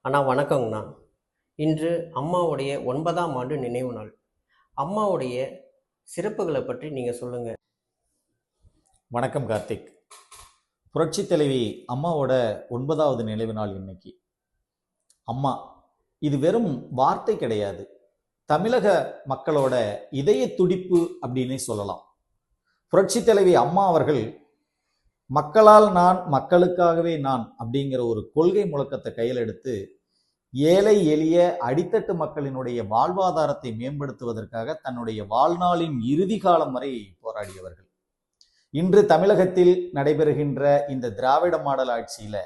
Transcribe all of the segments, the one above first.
அண்ணா வணக்கங்கண்ணா. இன்று அம்மாவுடைய 9ஆம் ஆண்டு நினைவு நாள். அம்மாவுடைய சிறப்புகளை பற்றி நீங்கள் சொல்லுங்கள். வணக்கம் கார்த்திக். புரட்சி தலைவி அம்மாவோட 9வது நினைவு நாள் இன்னைக்கு. அம்மா இது வெறும் வார்த்தை கிடையாது, தமிழக மக்களோட இதய துடிப்பு அப்படின்னே சொல்லலாம். புரட்சி தலைவி அம்மா அவர்கள் மக்களால் நான் மக்களுக்காகவே நான் அப்படிங்கிற ஒரு கொள்கை முழக்கத்தை கையில் எடுத்து ஏழை எளிய அடித்தட்டு மக்களினுடைய வாழ்வாதாரத்தை மேம்படுத்துவதற்காக தன்னுடைய வாழ்நாளின் இறுதி காலம் வரை போராடியவர்கள். இன்று தமிழகத்தில் நடைபெறுகின்ற இந்த திராவிட மாடல் ஆட்சியில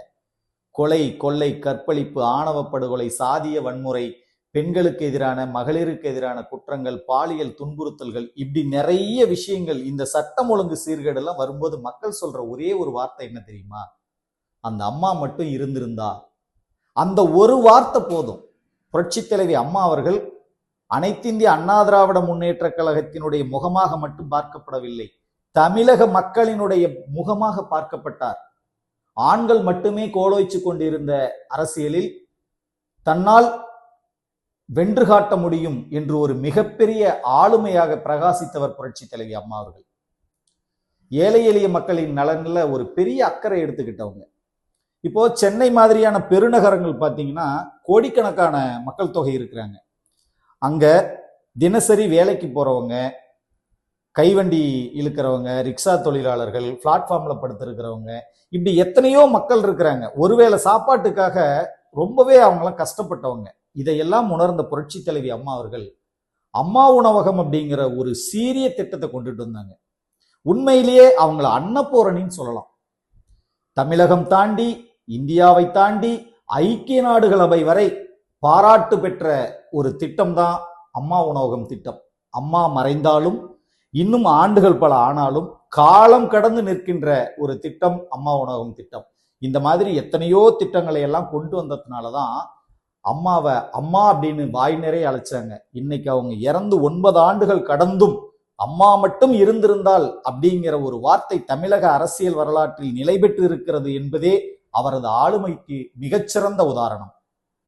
கொலை, கொள்ளை, கற்பழிப்பு, ஆணவ படுகொலை, சாதிய வன்முறை, பெண்களுக்கு எதிரான, மகளிருக்கு எதிரான குற்றங்கள், பாலியல் துன்புறுத்தல்கள், இப்படி நிறைய விஷயங்கள், இந்த சட்டம் ஒழுங்கு சீர்கேடெல்லாம் வரும்போது மக்கள் சொல்ற ஒரே ஒரு வார்த்தை என்ன தெரியுமா? அந்த அம்மா மட்டும் இருந்திருந்தா. அந்த ஒரு வார்த்தை போதும். புரட்சி தலைவி அம்மா அவர்கள் அனைத்திந்திய அண்ணா திராவிட முன்னேற்ற கழகத்தினுடைய முகமாக மட்டும் பார்க்கப்படவில்லை, தமிழக மக்களினுடைய முகமாக பார்க்கப்பட்டார். ஆண்கள் மட்டுமே கோலோய்ச்சு கொண்டிருந்த அரசியலில் தன்னால் வென்று காட்ட முடியும் என்று ஒரு மிகப்பெரிய ஆளுமையாக பிரகாசித்தவர் புரட்சி தலைவி அம்மா அவர்கள். ஏழை எளிய மக்களின் நலன்ல ஒரு பெரிய அக்கறை எடுத்துக்கிட்டவங்க. இப்போ சென்னை மாதிரியான பெருநகரங்கள் பார்த்தீங்கன்னா கோடிக்கணக்கான மக்கள் தொகை இருக்கிறாங்க. அங்க தினசரி வேலைக்கு போறவங்க, கைவண்டி இழுக்கிறவங்க, ரிக்ஷா தொழிலாளர்கள், பிளாட்ஃபார்ம்ல படுத்திருக்கிறவங்க, இப்படி எத்தனையோ மக்கள் இருக்கிறாங்க. ஒருவேளை சாப்பாட்டுக்காக ரொம்பவே அவங்களாம் கஷ்டப்பட்டவங்க. இதையெல்லாம் உணர்ந்த புரட்சி தலைவி அம்மா அவர்கள் அம்மா உணவகம் அப்படிங்கிற ஒரு சீரிய திட்டத்தை கொண்டுட்டு வந்தாங்க. உண்மையிலேயே அவங்கள அன்னபூரணின்னு சொல்லலாம். தமிழகம் தாண்டி, இந்தியாவை தாண்டி, ஐக்கிய நாடுகள் அவை வரை பாராட்டு பெற்ற ஒரு திட்டம் தான் அம்மா உணவகம் திட்டம். அம்மா மறைந்தாலும் இன்னும் ஆண்டுகள் பல ஆனாலும் காலம் கடந்து நிற்கின்ற ஒரு திட்டம் அம்மா உணவகம் திட்டம். இந்த மாதிரி எத்தனையோ திட்டங்களை எல்லாம் கொண்டு வந்ததுனாலதான் அம்மாவை அம்மா அப்படின்னு வாய் நிறைய அழைச்சாங்க. இன்னைக்கு அவங்க இறந்து 9 ஆண்டுகள் கடந்தும் அம்மா மட்டும் இருந்திருந்தால் அப்படிங்கிற ஒரு வார்த்தை தமிழக அரசியல் வரலாற்றில் நிலை பெற்று இருக்கிறது என்பதே அவரது ஆளுமைக்கு மிகச்சிறந்த உதாரணம்.